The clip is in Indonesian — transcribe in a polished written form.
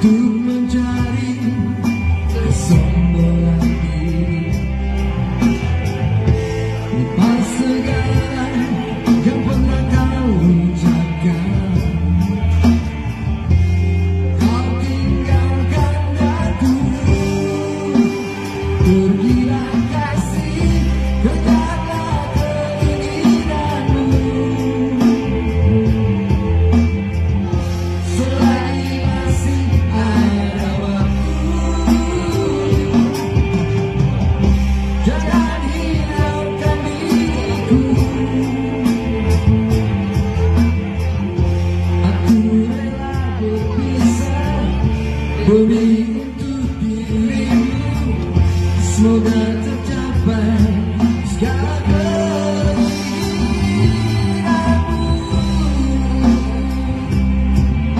untuk mencari kesombongan diri. Lepas segala yang pernah kau ucapkan, kau tinggalkan aku. Pergilah kasih, tegaklah keinginanmu. Selagi masih ada waktu, jangan hiraukan diriku. Aku rela berpisah demi